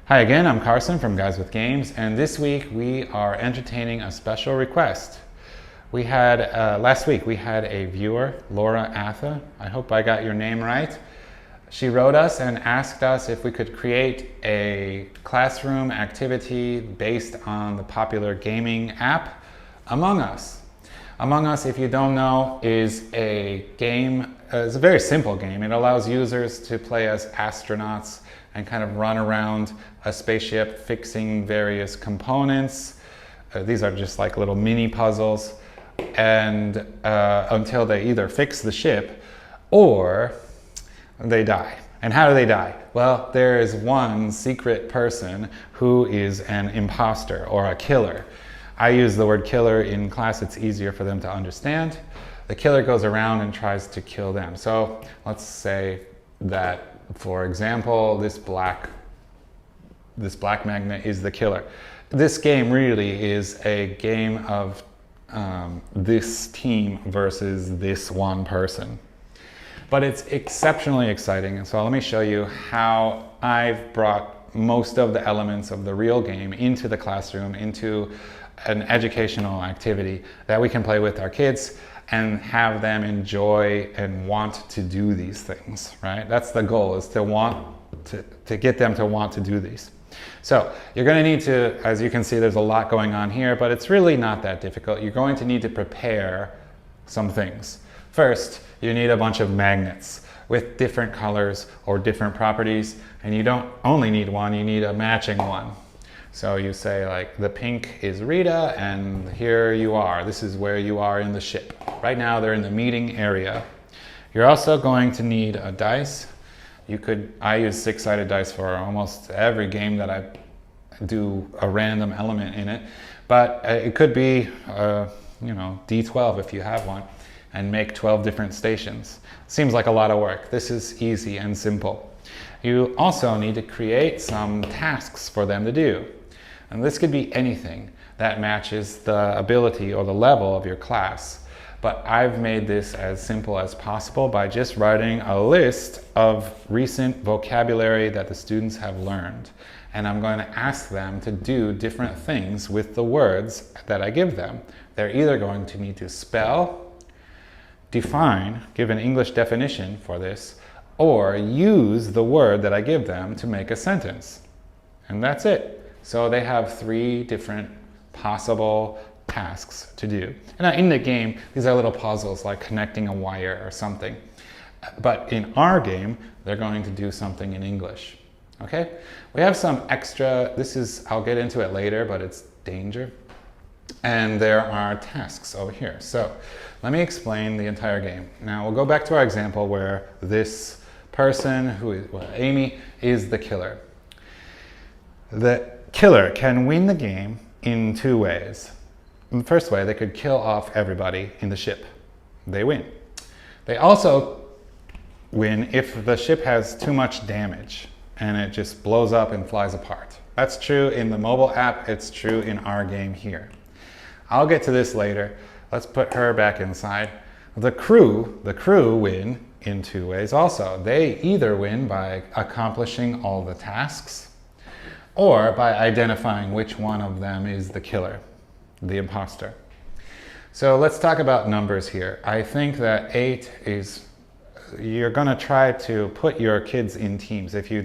Hi again, I'm Carson from Guys with Games, and this week we are entertaining a special request. We had, last week we had a viewer, Laura Atha, I hope I got your name right. She wrote us and asked us if we could create a classroom activity based on the popular gaming app, Among Us. Among Us, if you don't know, is a game, it's a very simple game. It allows users to play as astronauts and kind of run around a spaceship fixing various components. These are just like little mini puzzles, and until they either fix the ship or they die. And how do they die? Well, there is one secret person who is an imposter or a killer. I use the word killer in class, it's easier for them to understand. The killer goes around and tries to kill them. So let's say that, for example, this black magnet is the killer. This game really is a game of this team versus this one person. But it's exceptionally exciting, and so let me show you how I've brought most of the elements of the real game into the classroom, into an educational activity that we can play with our kids and have them enjoy and want to do these things, right? That's the goal, is to get them to want to do these. So you're going to need to, as you can see, there's a lot going on here, but it's really not that difficult. You're going to need to prepare some things. First, you need a bunch of magnets with different colors or different properties, and you don't only need one, you need a matching one. So you say, like, the pink is Rita, and here you are. This is where you are in the ship. Right now, they're in the meeting area. You're also going to need a dice. I use 6-sided dice for almost every game that I do a random element in it. But it could be, D12 if you have one, and make 12 different stations. Seems like a lot of work. This is easy and simple. You also need to create some tasks for them to do. And this could be anything that matches the ability or the level of your class. But I've made this as simple as possible by just writing a list of recent vocabulary that the students have learned. And I'm going to ask them to do different things with the words that I give them. They're either going to need to spell, define, give an English definition for this, or use the word that I give them to make a sentence. And that's it. So they have 3 different possible tasks to do. And in the game, these are little puzzles like connecting a wire or something. But in our game, they're going to do something in English. Okay? We have some extra, I'll get into it later, but it's danger. And there are tasks over here. So let me explain the entire game. Now we'll go back to our example where this person, Amy, is the killer. The killer can win the game in 2 ways. In the first way, they could kill off everybody in the ship. They win. They also win if the ship has too much damage and it just blows up and flies apart. That's true in the mobile app. It's true in our game here. I'll get to this later. Let's put her back inside. The crew win in 2 ways also. They either win by accomplishing all the tasks or by identifying which one of them is the killer, the imposter. So let's talk about numbers here. I think that 8 is, you're gonna try to put your kids in teams if you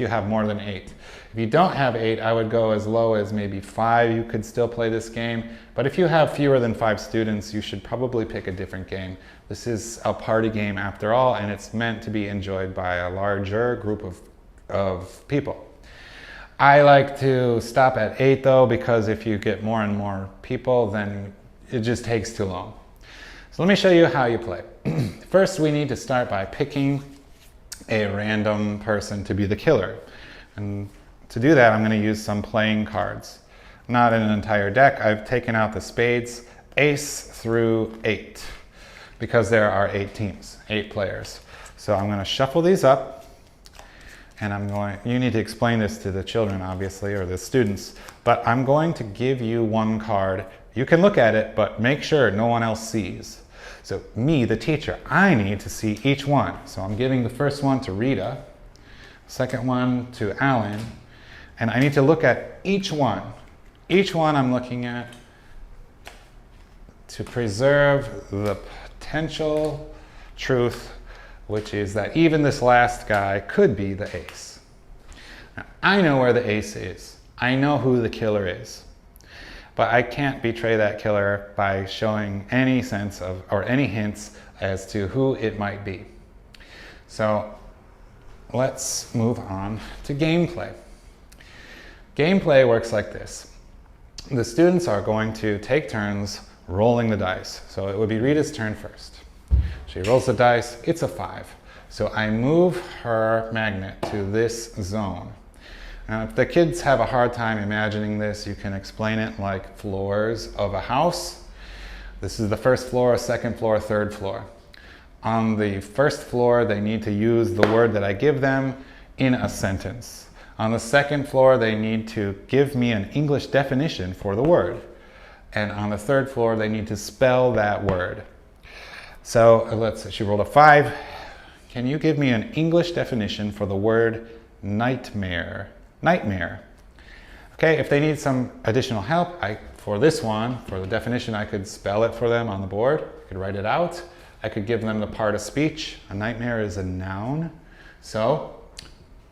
have more than 8. If you don't have 8, I would go as low as maybe 5. You could still play this game. But if you have fewer than 5 students, you should probably pick a different game. This is a party game after all, and it's meant to be enjoyed by a larger group of people. I like to stop at 8 though, because if you get more and more people, then it just takes too long. So let me show you how you play. First, we need to start by picking a random person to be the killer. And to do that, I'm going to use some playing cards. Not an entire deck. I've taken out the spades, ace through 8, because there are 8 teams, 8 players. So I'm going to shuffle these up. And you need to explain this to the children, obviously, or the students, but I'm going to give you one card. You can look at it, but make sure no one else sees. So me, the teacher, I need to see each one. So I'm giving the first one to Rita, second one to Alan, And I need to look at each one. Each one I'm looking at to preserve the potential truth, which is that even this last guy could be the ace. Now, I know where the ace is. I know who the killer is. But I can't betray that killer by showing any sense of, or any hints as to who it might be. So let's move on to gameplay. Gameplay works like this. The students are going to take turns rolling the dice. So it would be Rita's turn first. She rolls the dice, it's a 5. So I move her magnet to this zone. Now, if the kids have a hard time imagining this, you can explain it like floors of a house. This is the first floor, second floor, third floor. On the first floor, they need to use the word that I give them in a sentence. On the second floor, they need to give me an English definition for the word. And on the third floor, they need to spell that word. So she rolled a 5. Can you give me an English definition for the word nightmare? Nightmare. Okay, if they need some additional help, for this one, for the definition, I could spell it for them on the board. I could write it out. I could give them the part of speech. A nightmare is a noun. So,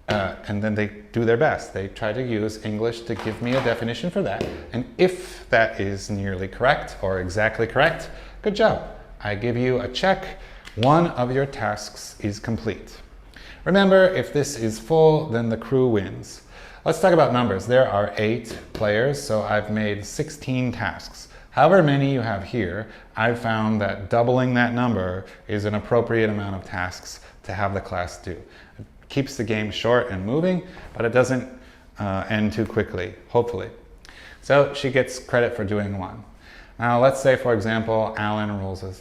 and then they do their best. They try to use English to give me a definition for that. And if that is nearly correct or exactly correct, good job. I give you a check. One of your tasks is complete. Remember, if this is full, then the crew wins. Let's talk about numbers. There are 8 players, so I've made 16 tasks. However many you have here, I've found that doubling that number is an appropriate amount of tasks to have the class do. It keeps the game short and moving, but it doesn't end too quickly, hopefully. So she gets credit for doing 1. Now let's say, for example, Alan rolls a,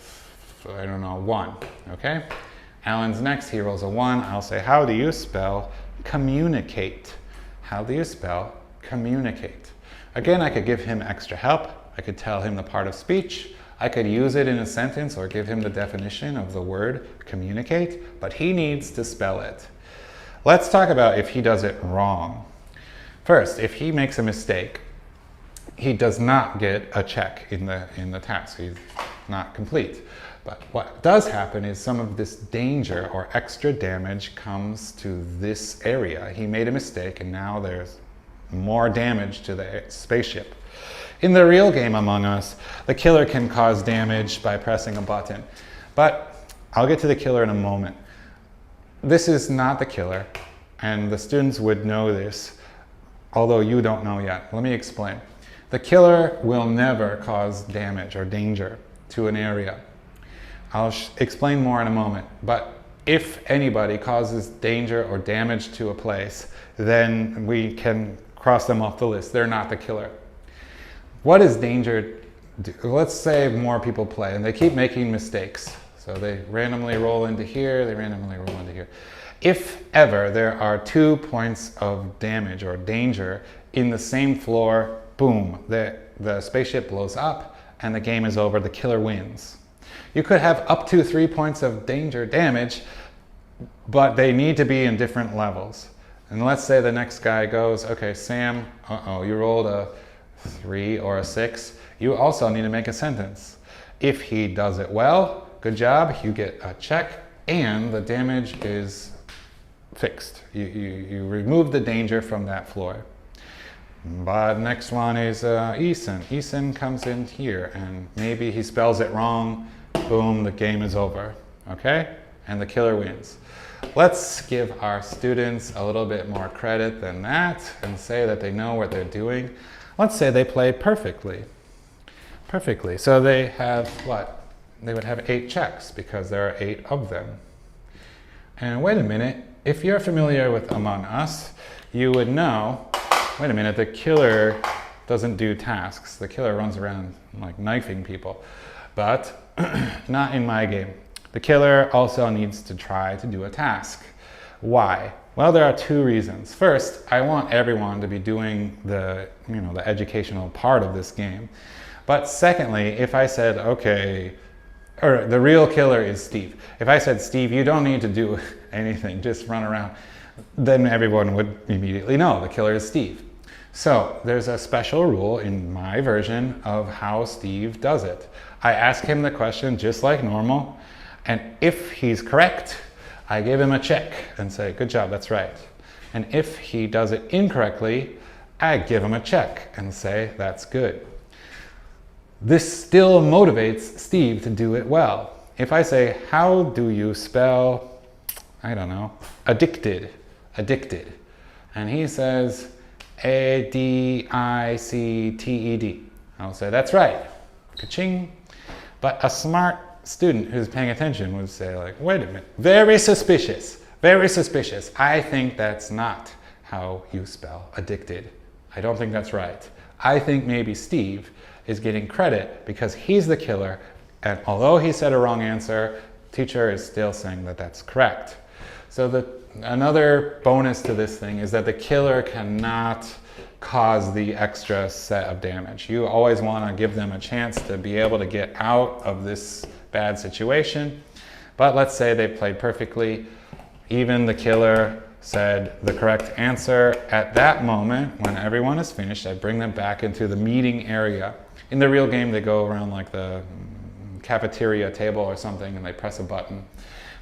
1, okay? Alan's next, he rolls a 1. I'll say, how do you spell communicate? How do you spell communicate? Again, I could give him extra help. I could tell him the part of speech. I could use it in a sentence or give him the definition of the word communicate, but he needs to spell it. Let's talk about if he does it wrong. First, if he makes a mistake, he does not get a check in the task. He's not complete. But what does happen is some of this danger or extra damage comes to this area. He made a mistake and now there's more damage to the spaceship. In the real game Among Us, the killer can cause damage by pressing a button. But I'll get to the killer in a moment. This is not the killer, and the students would know this, although you don't know yet. Let me explain. The killer will never cause damage or danger to an area. I'll explain more in a moment, but if anybody causes danger or damage to a place, then we can cross them off the list. They're not the killer. What does danger do? Let's say more people play and they keep making mistakes. So they randomly roll into here, they randomly roll into here. If ever there are 2 points of damage or danger in the same floor, boom, the spaceship blows up and the game is over, the killer wins. You could have up to 3 points of danger damage, but they need to be in different levels. And let's say the next guy goes, okay, Sam, you rolled a 3 or a 6. You also need to make a sentence. If he does it well, good job, you get a check and the damage is fixed. You remove the danger from that floor. But next one is Eason. Eason comes in here and maybe he spells it wrong. Boom, the game is over, okay? And the killer wins. Let's give our students a little bit more credit than that and say that they know what they're doing. Let's say they play perfectly. Perfectly. So they have what? They would have 8 checks because there are 8 of them. And wait a minute, if you're familiar with Among Us, you would know, wait a minute, the killer doesn't do tasks. The killer runs around like knifing people. But not in my game. The killer also needs to try to do a task. Why? Well, there are 2 reasons. First, I want everyone to be doing the educational part of this game. But secondly, if I said, okay, or the real killer is Steve. If I said, Steve, you don't need to do anything, just run around. then everyone would immediately know the killer is Steve. So there's a special rule in my version of how Steve does it. I ask him the question just like normal, and if he's correct, I give him a check and say, good job, that's right. And if he does it incorrectly, I give him a check and say, that's good. This still motivates Steve to do it well. If I say, how do you spell, I don't know, addicted, addicted, and he says, A-D-I-C-T-E-D, I'll say, that's right, ka-ching. But a smart student who's paying attention would say like, wait a minute, very suspicious, very suspicious. I think that's not how you spell addicted. I don't think that's right. I think maybe Steve is getting credit because he's the killer, and although he said a wrong answer, teacher is still saying that that's correct. So another bonus to this thing is that the killer cannot cause the extra set of damage. You always want to give them a chance to be able to get out of this bad situation. But let's say they played perfectly. Even the killer said the correct answer. At that moment, when everyone is finished, I bring them back into the meeting area. In the real game, they go around like the cafeteria table or something and they press a button.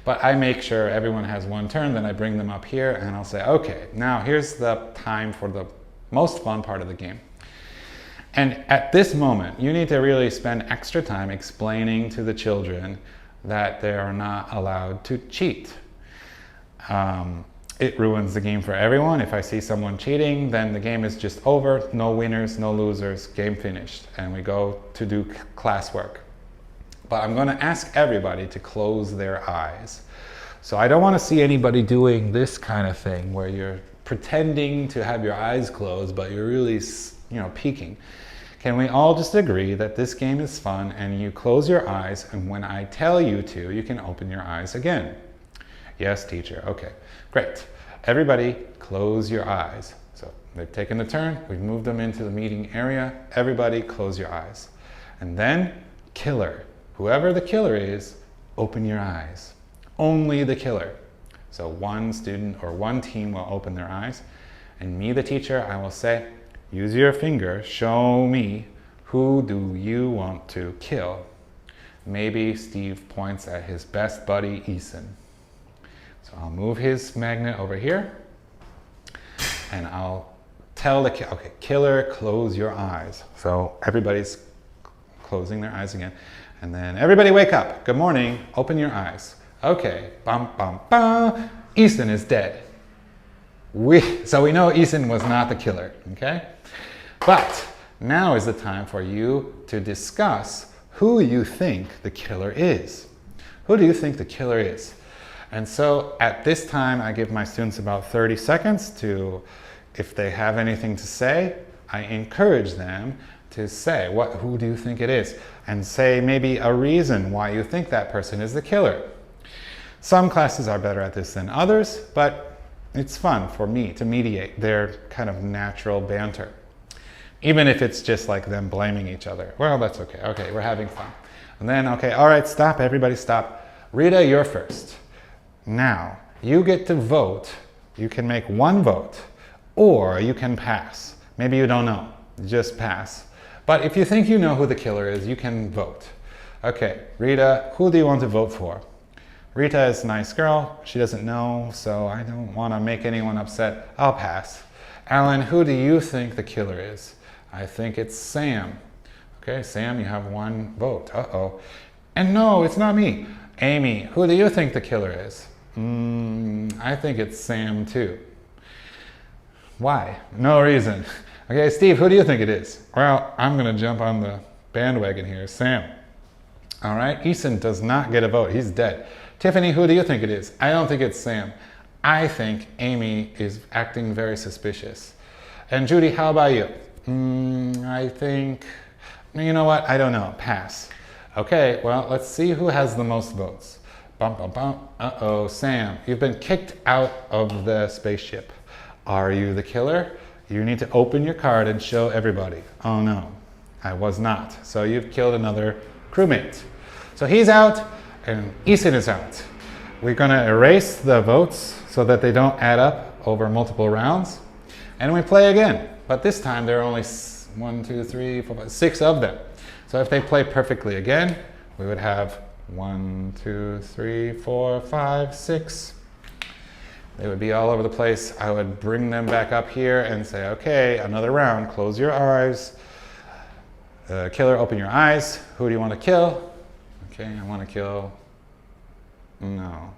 But I make sure everyone has one turn, then I bring them up here and I'll say, okay, now here's the time for the most fun part of the game. And at this moment, you need to really spend extra time explaining to the children that they are not allowed to cheat. It ruins the game for everyone. If I see someone cheating, then the game is just over. No winners, no losers, game finished. And we go to do classwork. But I'm going to ask everybody to close their eyes. So I don't want to see anybody doing this kind of thing where you're pretending to have your eyes closed, but you're really, peeking. Can we all just agree that this game is fun and you close your eyes, and when I tell you to, you can open your eyes again? Yes, teacher. Okay, great. Everybody close your eyes. So they've taken the turn. We've moved them into the meeting area. Everybody close your eyes. And then killer. Whoever the killer is, open your eyes. Only the killer. So one student or one team will open their eyes. And me, the teacher, I will say, use your finger, show me, who do you want to kill? Maybe Steve points at his best buddy, Eason. So I'll move his magnet over here and I'll tell the killer, okay, killer, close your eyes. So everybody's closing their eyes again. And then everybody wake up. Good morning, open your eyes. Okay, bum, bum, bum. Eason is dead. So we know Eason was not the killer, okay? But now is the time for you to discuss who you think the killer is. Who do you think the killer is? And so at this time, I give my students about 30 seconds to, if they have anything to say, I encourage them to say, who do you think it is? And say maybe a reason why you think that person is the killer. Some classes are better at this than others, but it's fun for me to mediate their kind of natural banter. Even if it's just like them blaming each other. Well, that's okay. Okay, we're having fun. And then, okay, all right, stop, everybody stop. Rita, you're first. Now, you get to vote. You can make one vote, or you can pass. Maybe you don't know, just pass. But if you think you know who the killer is, you can vote. Okay, Rita, who do you want to vote for? Rita is a nice girl. She doesn't know, so I don't want to make anyone upset. I'll pass. Alan, who do you think the killer is? I think it's Sam. Okay, Sam, you have one vote. Uh-oh. And no, it's not me. Amy, who do you think the killer is? I think it's Sam too. Why? No reason. Okay, Steve, who do you think it is? Well, I'm going to jump on the bandwagon here. Sam. All right, Eason does not get a vote. He's dead. Tiffany, who do you think it is? I don't think it's Sam. I think Amy is acting very suspicious. And Judy, how about you? I think, you know what? I don't know. Pass. Okay, well, let's see who has the most votes. Bum, bum, bum. Uh-oh, Sam, you've been kicked out of the spaceship. Are you the killer? You need to open your card and show everybody. Oh no, I was not. So you've killed another crewmate. So he's out and Eason is out. We're gonna erase the votes so that they don't add up over multiple rounds. And we play again. But this time there are only 1, 2, 3, 4, 5, 6 of them. So if they play perfectly again, we would have 1, 2, 3, 4, 5, 6. They would be all over the place. I would bring them back up here and say, okay, another round, close your eyes. Killer, open your eyes. Who do you want to kill? Okay, I want to kill, no.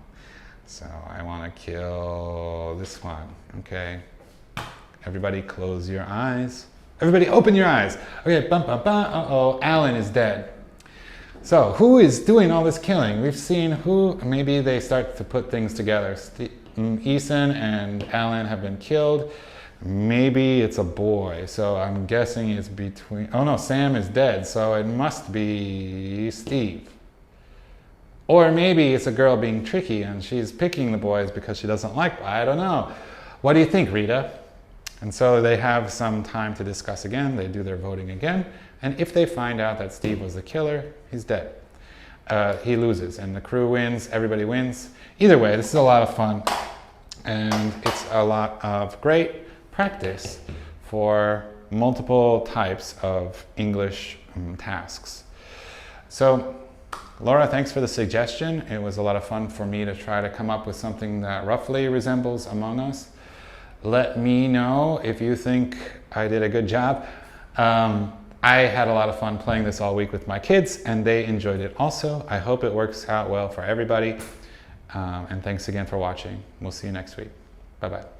So I want to kill this one, okay. Everybody close your eyes. Everybody open your eyes. Okay, bum, bum, bum, uh-oh, Alan is dead. So who is doing all this killing? We've seen who, maybe they start to put things together. Ethan and Alan have been killed. Maybe it's a boy, so I'm guessing it's between, oh no, Sam is dead, so it must be Steve. Or maybe it's a girl being tricky and she's picking the boys because she doesn't like, I don't know. What do you think, Rita? And so they have some time to discuss again, they do their voting again, and if they find out that Steve was the killer, he's dead. He loses, and the crew wins, everybody wins. Either way, this is a lot of fun, and it's a lot of great practice for multiple types of English tasks. So, Laura, thanks for the suggestion. It was a lot of fun for me to try to come up with something that roughly resembles Among Us. Let me know if you think I did a good job. I had a lot of fun playing this all week with my kids, and they enjoyed it also. I hope it works out well for everybody. And thanks again for watching. We'll see you next week. Bye-bye.